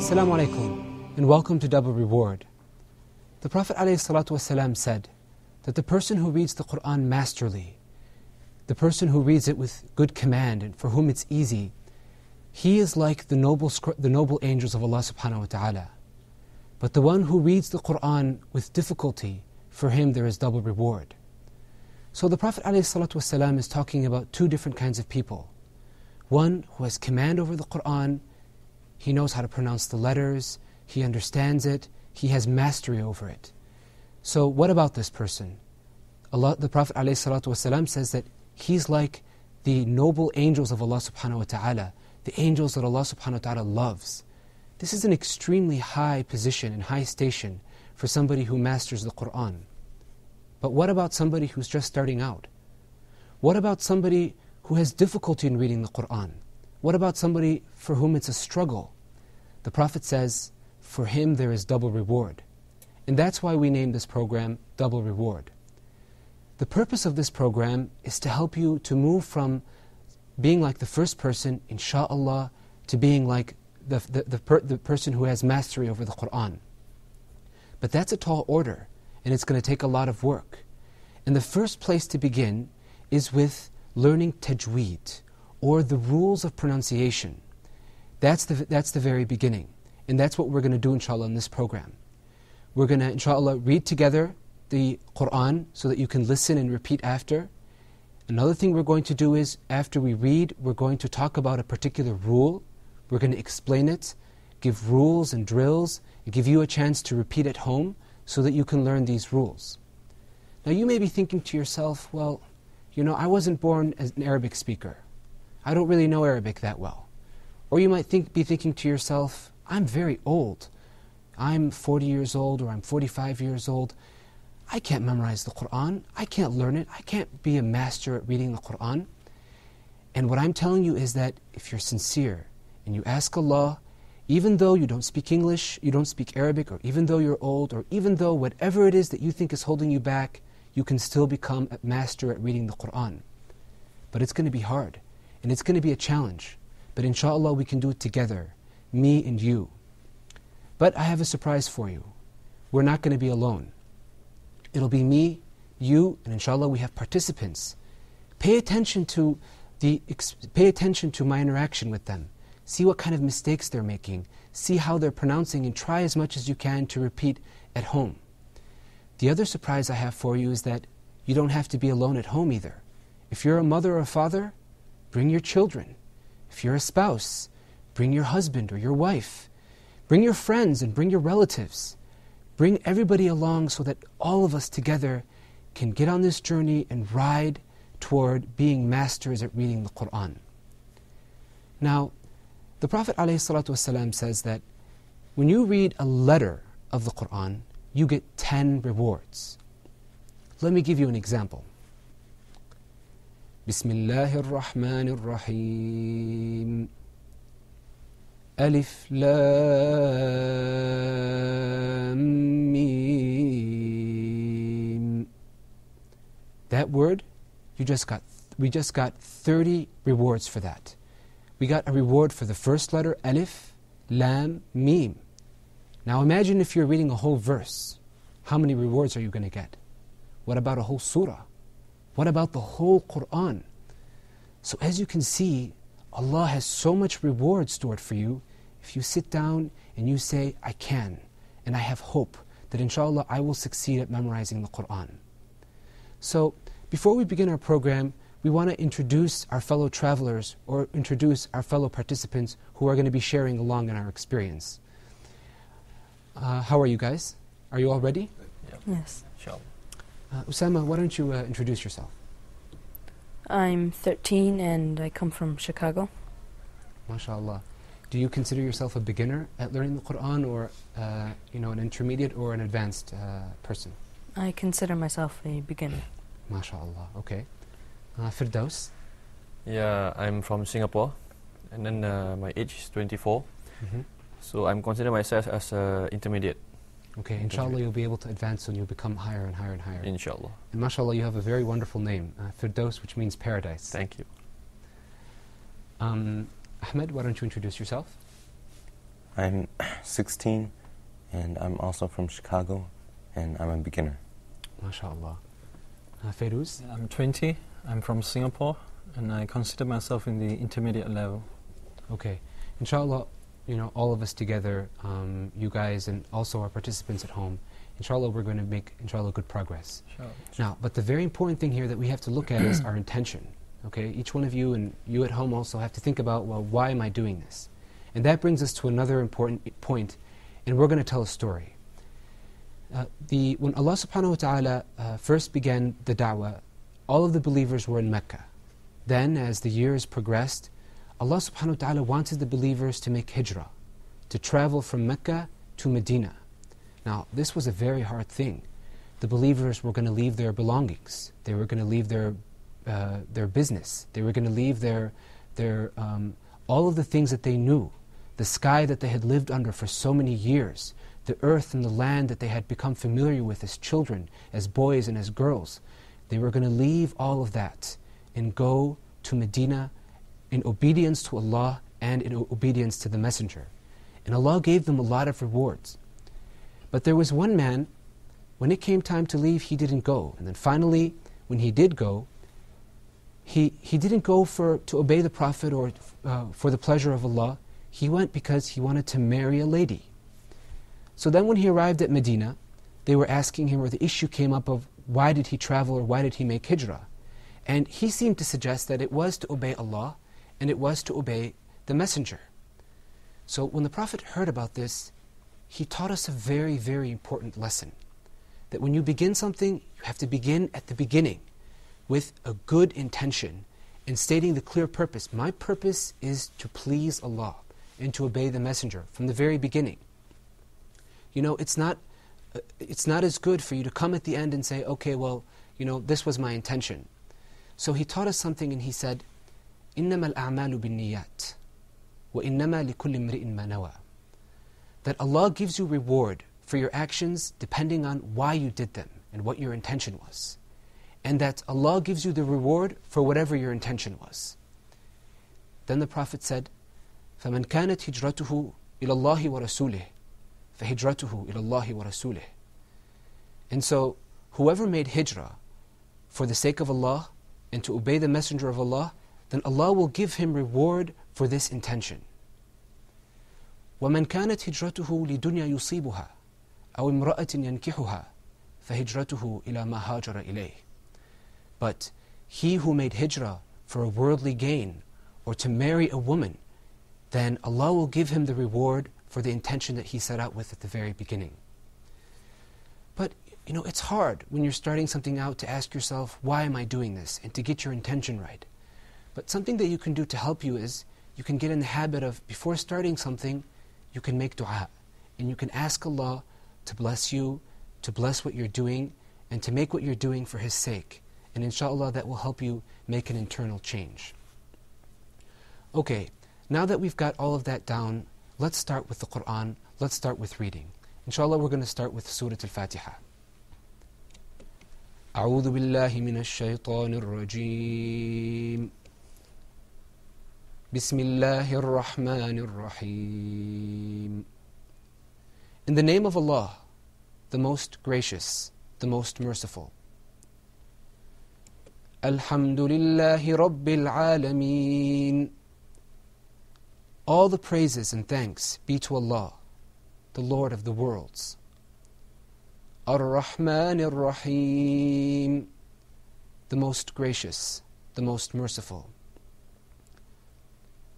Assalamu alaikum, and welcome to Double Reward. The Prophet ﷺ said that the person who reads the Qur'an masterly, the person who reads it with good command and for whom it's easy, he is like the noble angels of Allah subhanahu wa ta'ala. But the one who reads the Qur'an with difficulty, for him there is double reward. So the Prophet ﷺ is talking about two different kinds of people. One who has command over the Qur'an, he knows how to pronounce the letters, he understands it, he has mastery over it. So what about this person? The Prophet ﷺ says that he's like the noble angels of Allah subhanahu wa ta'ala, the angels that Allah subhanahu wa ta'ala loves. This is an extremely high position and high station for somebody who masters the Qur'an. But what about somebody who's just starting out? What about somebody who has difficulty in reading the Qur'an? What about somebody for whom it's a struggle? The Prophet says, for him there is double reward. And that's why we named this program Double Reward. The purpose of this program is to help you to move from being like the first person, insha'Allah, to being like the person who has mastery over the Qur'an. But that's a tall order, and it's going to take a lot of work. And the first place to begin is with learning tajweed, or the rules of pronunciation. That's the very beginning. And that's what we're going to do, inshallah, in this program. We're going to, inshallah, read together the Qur'an so that you can listen and repeat after. Another thing we're going to do is, after we read, we're going to talk about a particular rule. We're going to explain it, give rules and drills, and give you a chance to repeat at home so that you can learn these rules. Now you may be thinking to yourself, well, I wasn't born as an Arabic speaker. I don't really know Arabic that well. Or you might be thinking to yourself, I'm very old. I'm 40 years old, or I'm 45 years old. I can't memorize the Qur'an. I can't learn it. I can't be a master at reading the Qur'an. And what I'm telling you is that if you're sincere and you ask Allah, even though you don't speak English, you don't speak Arabic, or even though you're old, or even though whatever it is that you think is holding you back, you can still become a master at reading the Qur'an. But it's going to be hard, and it's going to be a challenge. But inshallah we can do it together, me and you. But I have a surprise for you. We're not going to be alone. It'll be me, you, and inshallah we have participants. Pay attention to my interaction with them. See what kind of mistakes they're making. See how they're pronouncing, and try as much as you can to repeat at home. The other surprise I have for you is that you don't have to be alone at home either. If you're a mother or a father, bring your children. If you're a spouse, bring your husband or your wife. Bring your friends and bring your relatives. Bring everybody along so that all of us together can get on this journey and ride toward being masters at reading the Qur'an. Now, the Prophet ﷺ says that when you read a letter of the Qur'an, you get 10 rewards. Let me give you an example. Bismillahir Rahmanir Rahim. Alif Lam Mim. That word, we just got 30 rewards for that. We got a reward for the first letter, Alif, Lam, Mim. Now imagine if you're reading a whole verse. How many rewards are you going to get? What about a whole surah? What about the whole Qur'an? So as you can see, Allah has so much reward stored for you if you sit down and you say, I can, and I have hope that inshallah I will succeed at memorizing the Qur'an. So before we begin our program, we want to introduce our fellow travelers or introduce our fellow participants who are going to be sharing along in our experience. How are you guys? Are you all ready? Yeah. Yes. Inshallah. Osama, why don't you introduce yourself? I'm 13 and I come from Chicago. MashaAllah. Do you consider yourself a beginner at learning the Quran, or an intermediate or an advanced person? I consider myself a beginner. MashaAllah. Okay. Firdaus? Yeah, I'm from Singapore, and then my age is 24. So I'm considering myself as an intermediate. Okay, inshallah you'll be able to advance and you'll become higher and higher and higher. Inshallah. And mashallah, you have a very wonderful name, Firdaus, which means paradise. Thank you. Ahmed, why don't you introduce yourself? I'm 16, and I'm also from Chicago, and I'm a beginner. MashaAllah. Feiruz? I'm 20, I'm from Singapore, and I consider myself in the intermediate level. Okay. Inshallah, all of us together, you guys and also our participants at home, inshallah we're going to make, inshallah, good progress. Sure. Now, but the very important thing here that we have to look at is our intention. Okay, each one of you and you at home also have to think about, well, why am I doing this? And that brings us to another important point, and we're going to tell a story. When Allah subhanahu wa ta'ala first began the da'wah, all of the believers were in Mecca. Then, as the years progressed, Allah subhanahu wa ta'ala wanted the believers to make hijrah, to travel from Mecca to Medina. Now, this was a very hard thing. The believers were going to leave their belongings. They were going to leave their business. They were going to leave their all of the things that they knew, the sky that they had lived under for so many years, the earth and the land that they had become familiar with as children, as boys and as girls. They were going to leave all of that and go to Medina in obedience to Allah and in obedience to the Messenger. And Allah gave them a lot of rewards. But there was one man, when it came time to leave, he didn't go. And then finally, when he did go, he didn't go to obey the Prophet or for the pleasure of Allah. He went because he wanted to marry a lady. So then when he arrived at Medina, they were asking him, or the issue came up of why did he travel or why did he make hijrah? And he seemed to suggest that it was to obey Allah and it was to obey the Messenger. So when the Prophet heard about this, he taught us a very, very important lesson. That when you begin something, you have to begin at the beginning with a good intention and stating the clear purpose. My purpose is to please Allah and to obey the Messenger from the very beginning. It's not as good for you to come at the end and say, okay, well, this was my intention. So he taught us something, and he said, إِنَّمَا الْأَعْمَالُ بِالنِّيَّاتِ وَإِنَّمَا لِكُلِّ امْرِئٍ مَا نَوَى. That Allah gives you reward for your actions depending on why you did them and what your intention was. And that Allah gives you the reward for whatever your intention was. Then the Prophet said, فَمَنْ كَانَتْ هِجْرَتُهُ إِلَى اللَّهِ وَرَسُولِهِ فَهِجْرَتُهُ إِلَى اللَّهِ وَرَسُولِهِ. And so, whoever made hijrah for the sake of Allah and to obey the Messenger of Allah, then Allah will give him reward for this intention. وَمَنْ كَانَتْ هِجْرَتُهُ لِدُنْيَا يُصِيبُهَا أَوْ امْرَأَةٍ يَنْكِحُهَا فَهِجْرَتُهُ إِلَى مَا هَاجَرَ إِلَيْهِ. But he who made hijrah for a worldly gain or to marry a woman, then Allah will give him the reward for the intention that he set out with at the very beginning. But, it's hard when you're starting something out to ask yourself, why am I doing this? And to get your intention right. But something that you can do to help you is, you can get in the habit of, before starting something, you can make dua. And you can ask Allah to bless you, to bless what you're doing, and to make what you're doing for His sake. And inshallah that will help you make an internal change. Okay, now that we've got all of that down, let's start with the Qur'an, let's start with reading. Inshallah we're going to start with Surah Al-Fatiha. أعوذ بالله من الشيطان الرجيم بسم الله الرحمن الرحيم. In the name of Allah, the most gracious, the most merciful. الحمد لله رب العالمين. All the praises and thanks be to Allah, the Lord of the worlds. الرحمن الرحيم. The most gracious, the most merciful.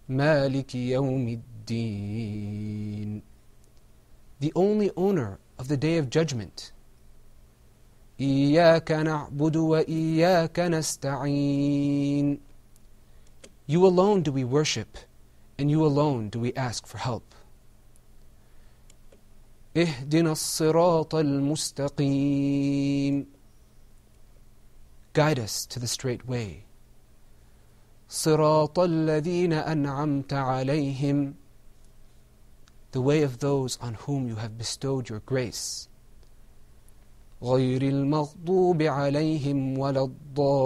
مالك يوم الدين. The only owner of the Day of Judgment. إياك نعبد وإياك نستعين. You alone do we worship, and you alone do we ask for help. اهدنا الصراط المستقيم. Guide us to the straight way. صراط الذين أنعمت عليهم. The way of those on whom you have bestowed your grace. غير المغضوب عليهم ولا الضالين.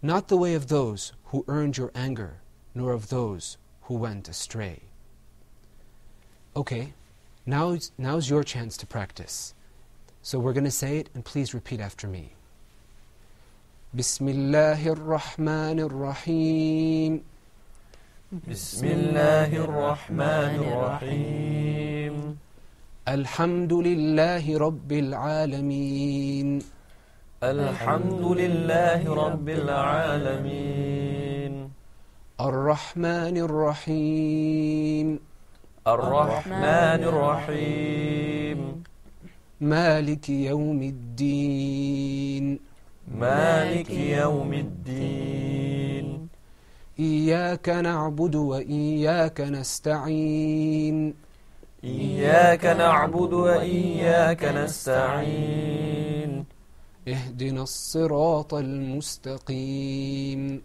Not the way of those who earned your anger, nor of those who went astray. Okay, now's your chance to practice. So we're going to say it, and please repeat after me. بسم الله الرحمن الرحيم. بسم الله الرحمن الرحيم. الحمد لله رب العالمين. الحمد لله رب العالمين. الرحمن الرحيم. الرحمن الرحيم. مالك يوم الدين. مالك يوم الدين. إياك نعبد وإياك نستعين. إياك نعبد وإياك نستعين. اهدنا الصراط المستقيم.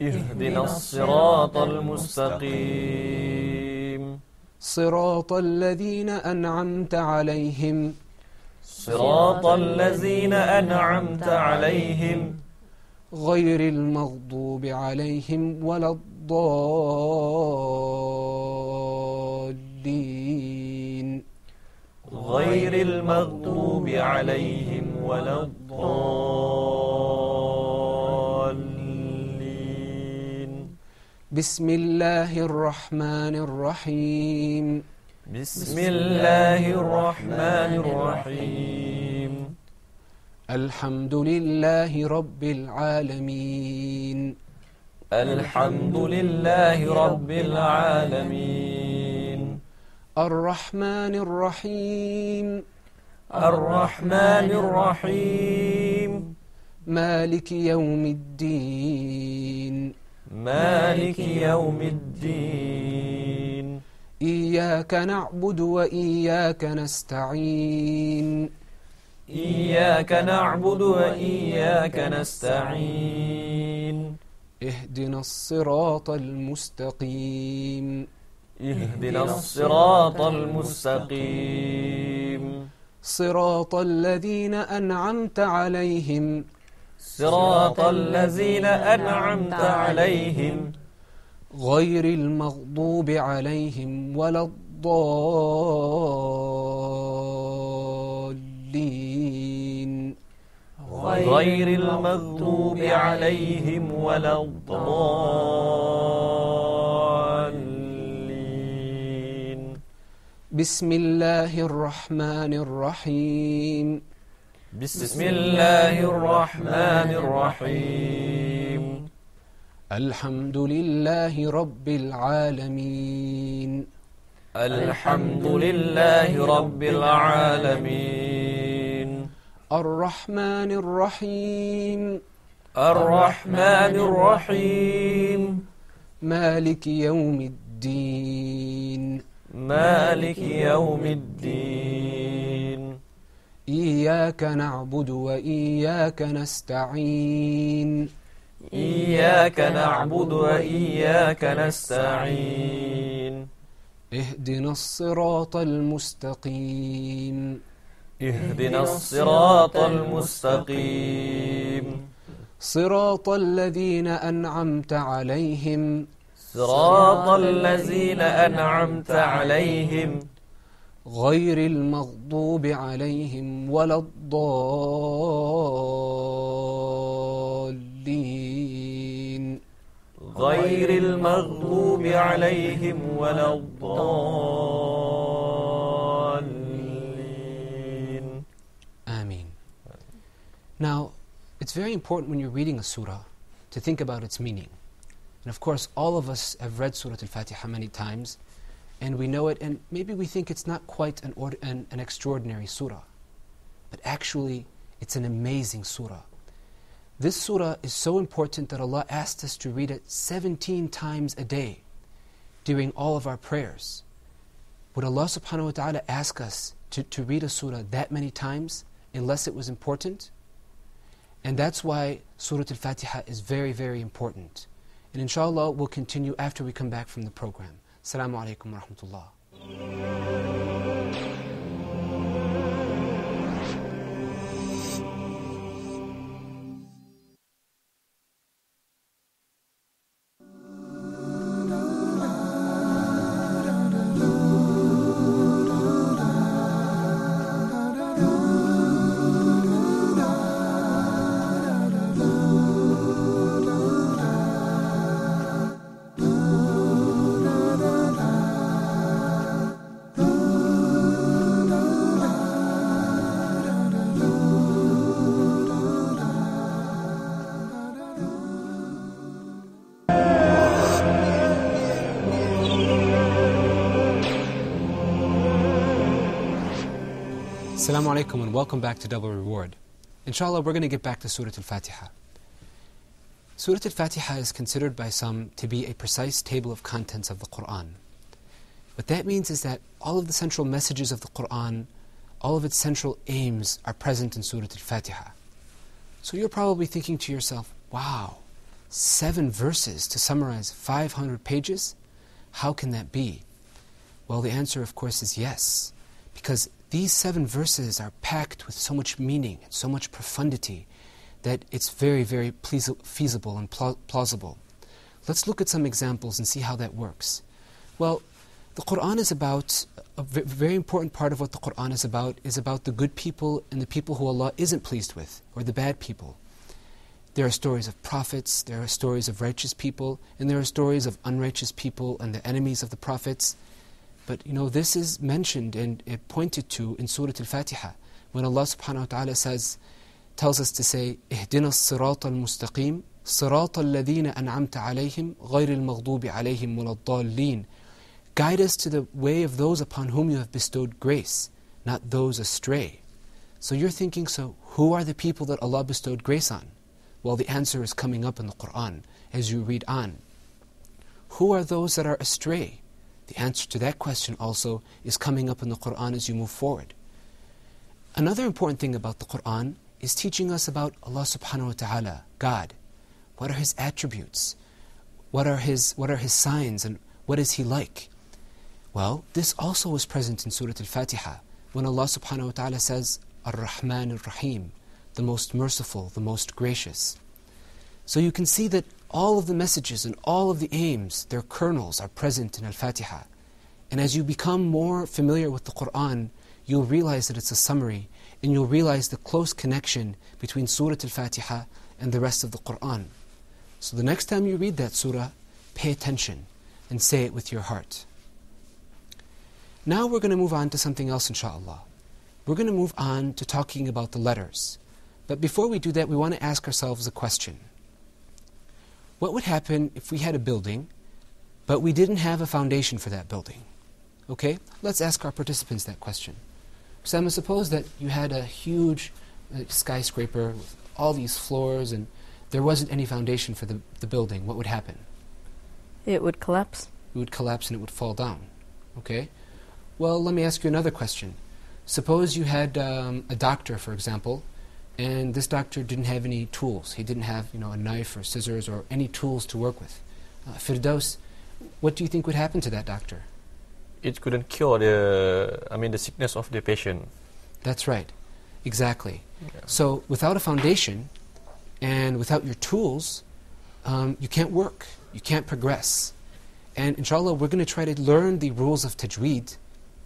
اهدنا الصراط المستقيم. صراط الذين أنعمت عليهم. صراط الذين أنعمت عليهم. غير المغضوب عليهم ولا الضالين. غير المغضوب عليهم ولا الضالين. بسم الله الرحمن الرحيم. بسم الله الرحمن الرحيم. الحمد لله رب العالمين. الحمد لله رب العالمين. الرحمن الرحيم. الرحمن الرحيم. مالك يوم الدين. مالك يوم الدين. إياك نعبد وإياك نستعين. إياك نعبد وإياك نستعين. اهدنا الصراط المستقيم. اهدنا الصراط المستقيم. صراط الذين أنعمت عليهم. صراط الذين أنعمت عليهم. غير المغضوب عليهم ولا الضالين. غير المغضوب عليهم ولا الضالين. بسم الله الرحمن الرحيم. بسم الله الرحمن الرحيم. الحمد لله رب العالمين. الحمد لله رب العالمين. الرحمن الرحيم. الرحمن الرحيم. مالك يوم الدين. مالك يوم الدين. إياك نعبد وإياك نستعين. إياك نعبد وإياك نستعين. اهدنا الصراط المستقيم. اهدنا الصراط المستقيم. صراط الذين أنعمت عليهم. صراط الذين أنعمت عليهم. غير المغضوب عليهم ولا الضالين. غير المغضوب عليهم ولا الضالين. Ameen. Now, it's very important when you're reading a surah to think about its meaning. And of course, all of us have read Surah Al-Fatiha many times, and we know it, and maybe we think it's not quite an extraordinary surah. But actually, it's an amazing surah. This surah is so important that Allah asked us to read it 17 times a day during all of our prayers. Would Allah subhanahu wa ta'ala ask us to read a surah that many times unless it was important? And that's why Surah Al-Fatiha is very, very important. And inshallah we'll continue after we come back from the program. Assalamu alaikum wa rahmatullah. Assalamu alaikum and welcome back to Double Reward. Inshallah, we're going to get back to Surah Al-Fatiha. Surah Al-Fatiha is considered by some to be a precise table of contents of the Qur'an. What that means is that all of the central messages of the Qur'an, all of its central aims are present in Surah Al-Fatiha. So you're probably thinking to yourself, wow, 7 verses to summarize 500 pages? How can that be? Well, the answer, of course, is yes. Because these 7 verses are packed with so much meaning and so much profundity that it's very, very feasible and plausible. Let's look at some examples and see how that works. Well, the Qur'an is about, a very important part of what the Qur'an is about the good people and the people who Allah isn't pleased with, or the bad people. There are stories of prophets, there are stories of righteous people, and there are stories of unrighteous people and the enemies of the prophets. But this is mentioned and pointed to in Surah Al-Fatiha when Allah subhanahu wa ta'ala tells us to say اهدنا الصراط المستقيم صراط الذين أنعمت عليهم غير المغضوب عليهم ولا الضالين. Guide us to the way of those upon whom you have bestowed grace, not those astray. So you're thinking, so who are the people that Allah bestowed grace on? Well, the answer is coming up in the Qur'an as you read on. Who are those that are astray? The answer to that question also is coming up in the Qur'an as you move forward. Another important thing about the Qur'an is teaching us about Allah subhanahu wa ta'ala, God. What are His attributes? What are His signs, and what is He like? Well, this also was present in Surah Al-Fatiha when Allah subhanahu wa ta'ala says Ar-Rahman Ar-Rahim, the most merciful, the most gracious. So you can see that all of the messages and all of the aims, their kernels, are present in Al-Fatiha. And as you become more familiar with the Qur'an, you'll realize that it's a summary, and you'll realize the close connection between Surah Al-Fatiha and the rest of the Qur'an. So the next time you read that surah, pay attention and say it with your heart. Now we're going to move on to something else, inshaAllah. We're going to move on to talking about the letters. But before we do that, we want to ask ourselves a question. What would happen if we had a building, but we didn't have a foundation for that building? Okay, let's ask our participants that question. Osama, suppose that you had a huge skyscraper with all these floors and there wasn't any foundation for the building. What would happen? It would collapse. It would collapse and it would fall down. Okay? Well, let me ask you another question. Suppose you had a doctor, for example, and this doctor didn't have any tools. He didn't have, a knife or scissors or any tools to work with. Firdaus, what do you think would happen to that doctor? It couldn't cure the sickness of the patient. That's right. Exactly. Yeah. So without a foundation and without your tools, you can't work. You can't progress. And inshallah, we're going to try to learn the rules of tajweed,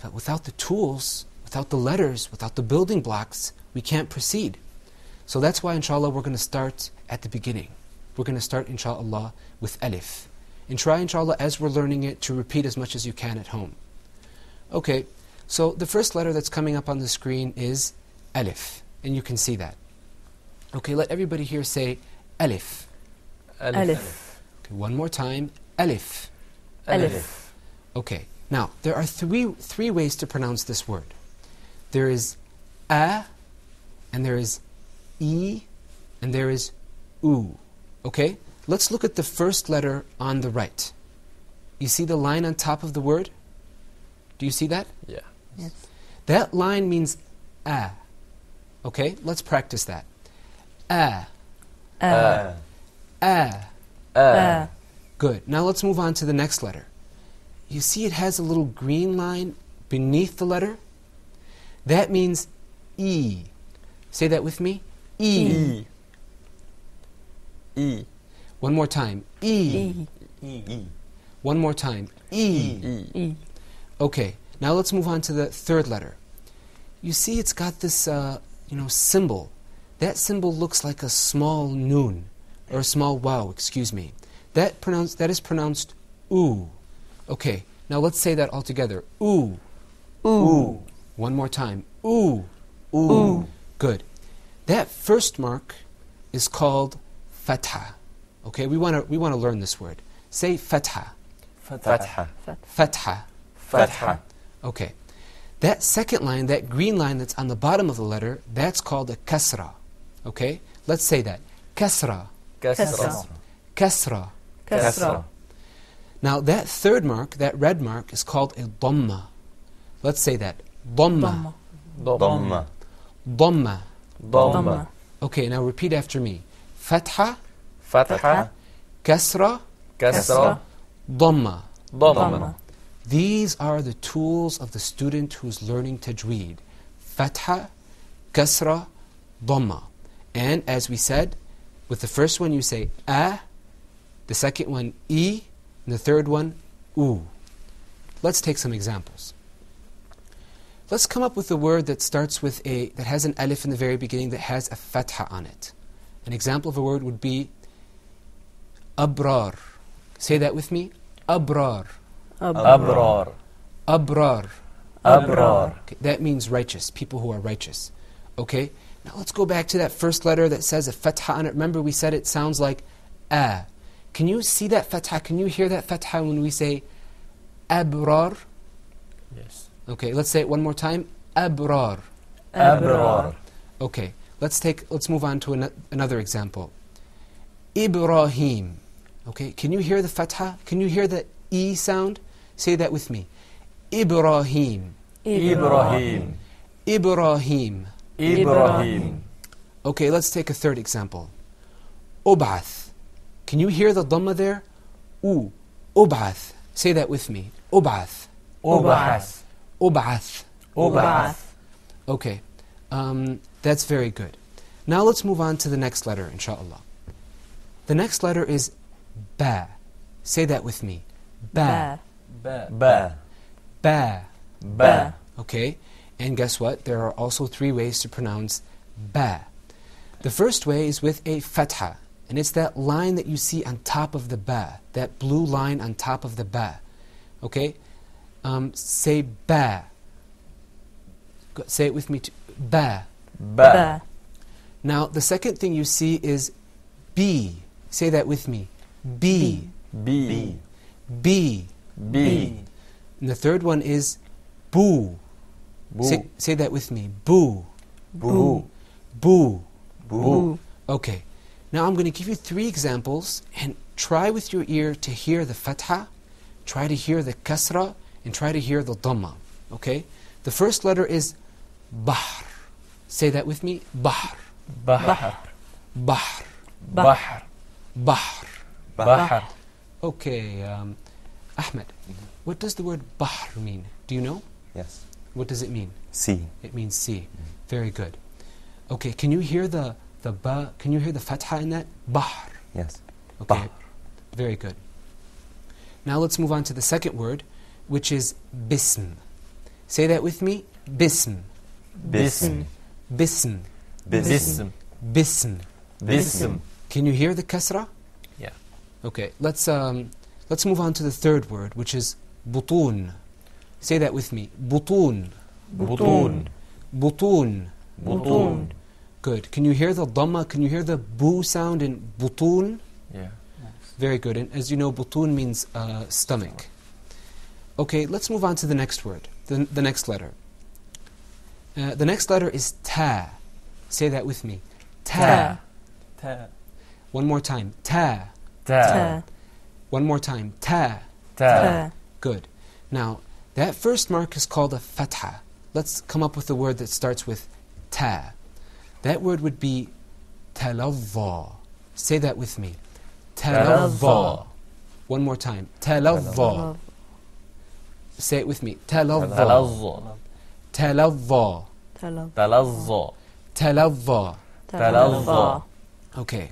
but without the tools, without the letters, without the building blocks, we can't proceed. So that's why, inshallah, we're going to start at the beginning. We're going to start, inshallah, with alif. And try, inshallah, as we're learning it, to repeat as much as you can at home. Okay, so the first letter that's coming up on the screen is alif. And you can see that. Okay, let everybody here say alif. Alif. Okay, one more time. Alif. Alif. Okay, now, there are three ways to pronounce this word. There is a, and there is e, and there is oo. Okay? Let's look at the first letter on the right. You see the line on top of the word? Do you see that? Yeah. Yes. That line means a. Okay? Let's practice that. A. A. Good. Now let's move on to the next letter. You see it has a little green line beneath the letter? That means E. Say that with me. E. E. One more time. E. E. One more time. E. E. Okay. Now let's move on to the third letter. You see it's got this symbol. That symbol looks like a small noon, or a small waw, excuse me. That is pronounced oo. Okay, now let's say that all together. Oo. Ooh. One more time. Oo. Ooh. Good. That first mark is called fatha. Okay, we want to learn this word. Say fatha. Fatha. Fatha. Fatha. Okay. That second line, that green line that's on the bottom of the letter, that's called a kasra. Okay? Let's say that. Kasra. Kasra. Kasra. Kasra. Now that third mark, that red mark, is called a dhamma. Let's say that. Dhamma. Dhamma. Dhamma. Dhamma. Okay, now repeat after me. Fatha. Fatha. Kasra. Kasra. Dhamma. Dhamma. These are the tools of the student who's learning tajweed. Fatha, kasra, dhamma. And as we said, with the first one you say a, the second one e, and the third one oo. Let's take some examples. Let's come up with a word that starts with that has an alif in the very beginning that has a fatha on it. An example of a word would be abrar. Say that with me. Abrar. Abrar. Abrar. Abrar. Okay, that means righteous, people who are righteous. Okay? Now let's go back to that first letter that says a fatha on it. Remember we said it sounds like a. Can you see that fatha? Can you hear that fatha when we say abrar? Yes. Okay, let's say it one more time. Abrar. Abrar. Okay, let's move on to another example. Ibrahim. Okay, can you hear the fatha? Can you hear the E sound? Say that with me. Ibrahim. Ibrahim. Ibrahim. Ibrahim. Okay, let's take a third example. Ub'ath. Can you hear the dhamma there? U. Ub'ath. Say that with me. Ub'ath. Ub'ath. Ub'ath. Ub'ath. Okay, that's very good. Now let's move on to the next letter, inshallah. The next letter is ba. Say that with me. Ba. Ba. Ba. Ba. Ba. Okay, and guess what? There are also 3 ways to pronounce ba. The first way is with a fatha, and it's that line that you see on top of the ba, that blue line on top of the ba. Okay, say ba. Say it with me. Ba. Ba. Now the second thing you see is b. Say that with me. B. B. B. B. And the third one is boo. Boo. Say that with me. Boo. Boo. Boo. Boo. Okay. Now I'm going to give you 3 examples and try with your ear to hear the fatha, try to hear the kasra, and try to hear the dhamma. Okay? The first letter is bahr. Say that with me. Bahr. Bahr. Bahr. Bahr. Bahr. Bahr. Okay, Ahmed, what does the word bahr mean? Do you know? Yes. What does it mean? Sea. It means sea. Very good. Okay, can you hear the ba? Can you hear the fatha in that? Bahr. Yes. Okay. Bahr. Very good. Now let's move on to the second word, which is bism. Say that with me. Bism. Bism. Bism. Bism. Bism. Bism. Can you hear the kasra? Yeah. Okay, let's move on to the third word, which is butun. Say that with me. Butun. Butun. Butun. Butun. Good. Can you hear the dhamma? Can you hear the boo sound in butun? Yeah. Very good. And as you know, butun means stomach. Okay, let's move on to the next word, the next letter. The next letter is ta. Say that with me. Ta. Ta. One more time. Ta. Ta. One more time. Ta. Ta. Good. Now, that first mark is called a fatha. Let's come up with a word that starts with ta. That word would be talavva. Say that with me. Talavva. One more time. Talavva. Say it with me. Talavva. Talavva. Talazza. Talavva. Talazza. Okay.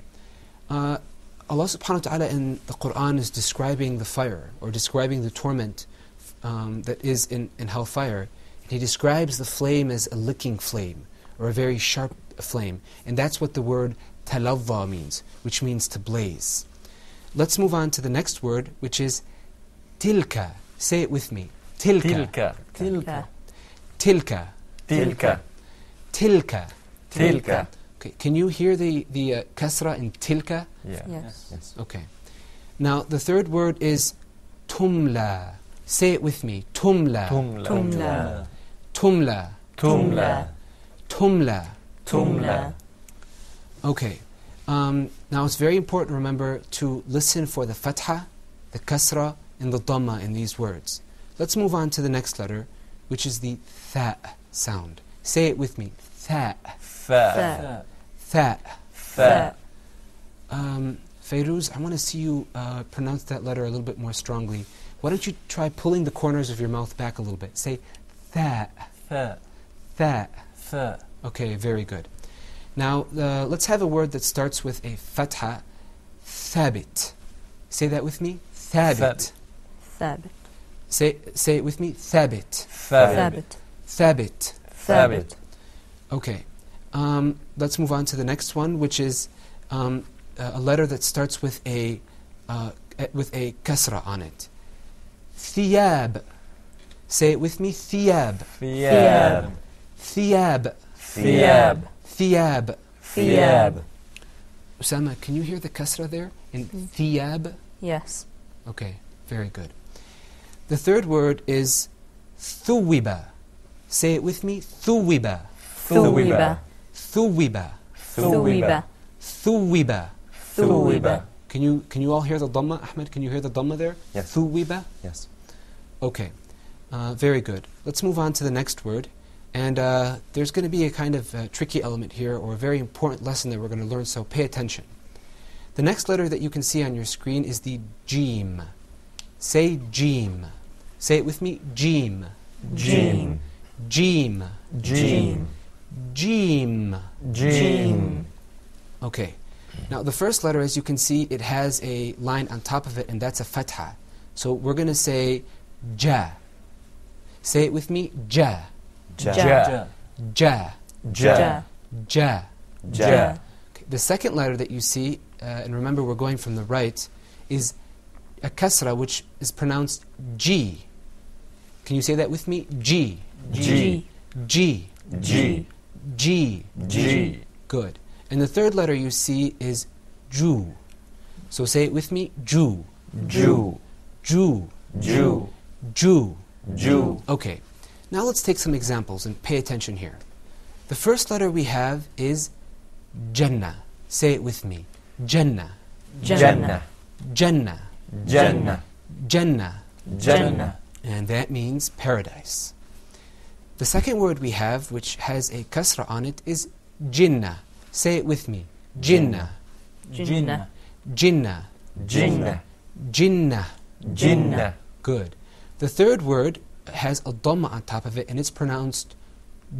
Allah subhanahu wa ta'ala in the Quran is describing the fire, or describing the torment that is in hellfire. He describes the flame as a licking flame, or a very sharp flame. And that's what the word talavva means, which means to blaze. Let's move on to the next word, which is tilka. Say it with me. Tilka. Tilka. Tilka. Tilka. Tilka. Tilka. Okay. Can you hear the kasra in tilka? Yes. Yes. Okay. Now the third word is tumla. Say it with me. Tumla. Tumla. Tumla. Tumla. Tumla. Tumla. Okay. Now it's very important to remember to listen for the fatha, the kasra, and the dhamma in these words. Let's move on to the next letter, which is the tha sound. Say it with me. Tha. Fa. Tha. Fa. Fairuz, I want to see you pronounce that letter a little bit more strongly. Why don't you try pulling the corners of your mouth back a little bit? Say tha. Fa. Tha. Fa. Okay, very good. Now, let's have a word that starts with a fatha. Thabit. Say that with me. Thabit. Thabit. Say it with me. Thabit. Thabit. Thabit. Thabit. Okay. Let's move on to the next one, which is a letter that starts with a kasra on it. Thiyab. Say it with me. Thiyab. Thiyab. Thiyab. Thiyab. Thiyab. Thiyab. Osama, can you hear the kasra there in thiyab? Yes. Okay, very good. The third word is thuwiba. Say it with me. Thuwiba. Thuwiba. Thuwiba. Thuwiba. Thuwiba. Thuwiba. Can you all hear the dhamma? Ahmed, can you hear the dhamma there? Yes. Thuwiba? Yes. Okay, very good. Let's move on to the next word. And there's going to be a kind of tricky element here, or a very important lesson that we're going to learn, so pay attention. The next letter that you can see on your screen is the jeem. Say jeem. Say it with me. Jeem. Jeem. Jeem. Jeem. Jeem. Jeem. Okay. Now the first letter, as you can see, it has a line on top of it, and that's a fatha. So we're going to say ja. Say it with me. Ja. Ja. Ja. Ja. Ja. Ja. Okay. The second letter that you see, and remember we're going from the right, is a kasra which is pronounced G. Can you say that with me? G. G. G. G. G. G. Good. And the third letter you see is Ju. So say it with me. Ju. Ju. Ju. Ju. Ju. Ju. Okay. Now let's take some examples and pay attention here. The first letter we have is Jannah. Say it with me. Jannah. Jannah. Jannah. Jannah. Jannah. Jannah. And that means paradise. The second word we have, which has a kasra on it, is Jinnah. Say it with me. Jinnah. Jinnah. Jinnah. Jinnah. Jinnah. Jinnah. Good. The third word has a dhamma on top of it, and it's pronounced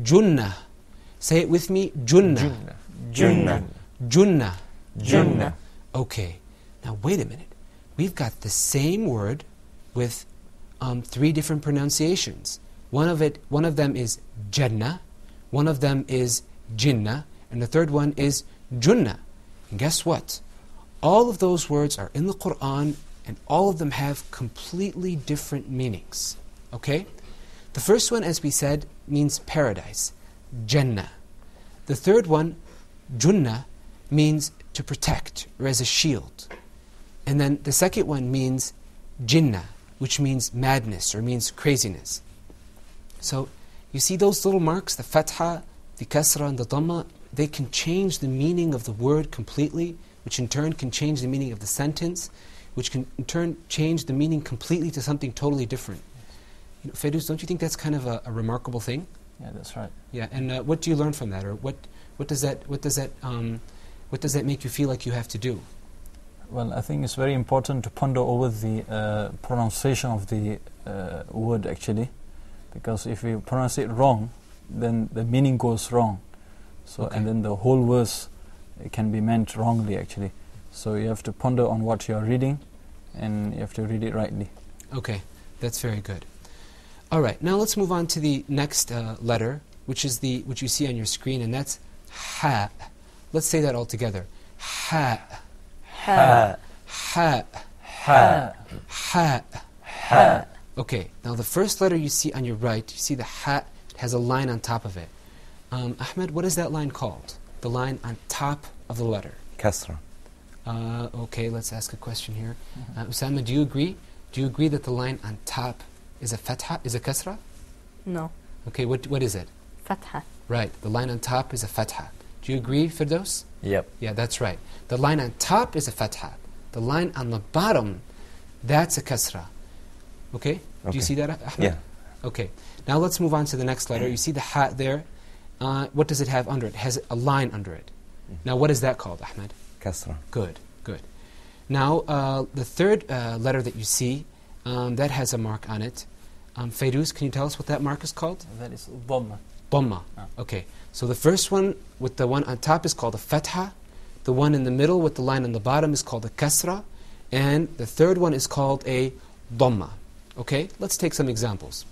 Junnah. Say it with me. Junnah. Junnah. Junnah. Junnah. Okay. Now wait a minute. We've got the same word with three different pronunciations. One of them is Jannah, one of them is Jinnah, and the third one is Junnah. And guess what? All of those words are in the Quran, and all of them have completely different meanings. Okay? The first one, as we said, means paradise, Jannah. The third one, Junnah, means to protect, or as a shield. And then the second one means Jinnah, which means madness, or means craziness. So, you see those little marks, the fatha, the kasra, and the dhamma, they can change the meaning of the word completely which in turn can change the meaning of the sentence, which can in turn change the meaning completely to something totally different. You know, Fairuz, don't you think that's kind of a remarkable thing? Yeah, that's right. Yeah, and what do you learn from that, or what does that make you feel like you have to do? Well, I think it's very important to ponder over the pronunciation of the word actually, because if you pronounce it wrong, then the meaning goes wrong. So Okay. and then the whole verse can be meant wrongly actually. So you have to ponder on what you are reading, and you have to read it rightly. Okay, that's very good. All right, now let's move on to the next letter, which you see on your screen, and that's ha. Let's say that all together. Ha, Ha. ha, Ha. ha. Ha. Okay, now the first letter you see on your right, you see the ha, it has a line on top of it. Ahmed, what is that line called? The line on top of the letter. Kasra. Okay, let's ask a question here. Osama, do you agree? Do you agree that the line on top is a fatha, is a kasra? No. Okay, what is it? Fatha. Right, the line on top is a fatha. Do you agree, Firdaus? Yep. Yeah, that's right. The line on top is a fatha. The line on the bottom, that's a kasra. Okay? Do you Okay. see that, Ahmed? Yeah. Okay. Now let's move on to the next letter. You see the ha there. What does it have under it? It has a line under it. Now what is that called, Ahmed? Kasra. Good, good. Now the third letter that you see, that has a mark on it. Fairuz, can you tell us what that mark is called? That is dhamma. Dhamma. Okay. So the first one with the one on top is called a fatha. The one in the middle with the line on the bottom is called a kasra. And the third one is called a dhamma. Okay? Let's take some examples.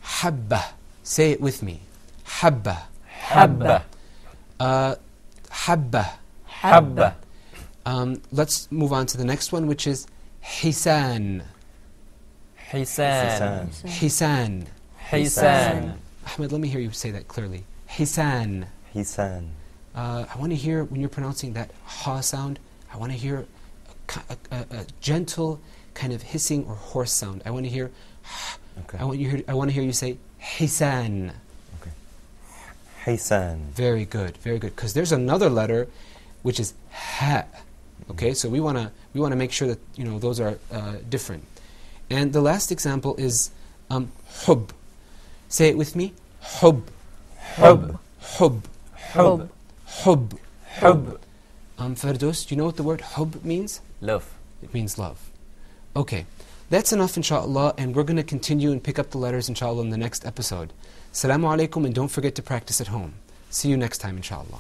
Habba. Say it with me. Habba. Habba. Habba. Habba. Let's move on to the next one, which is hisan. Hisan. Hisan. Hisan. Ahmed, let me hear you say that clearly. Hisan. Hisan. I want to hear, when you're pronouncing that ha sound, I want to hear a gentle kind of hissing or hoarse sound. I want to hear, Okay. I want to hear you say hisan. Hisan. Very good, very good. Because there's another letter which is ha. Okay, so we want to make sure that those are different. And the last example is hub. Say it with me. Hub. Hub. Hub. Hub. Hub. Hub. Firdaus, do you know what the word hub means? Love. It means love. Okay, that's enough inshallah, and we're going to continue and pick up the letters inshallah in the next episode. Assalamu alaikum, and don't forget to practice at home. See you next time inshallah.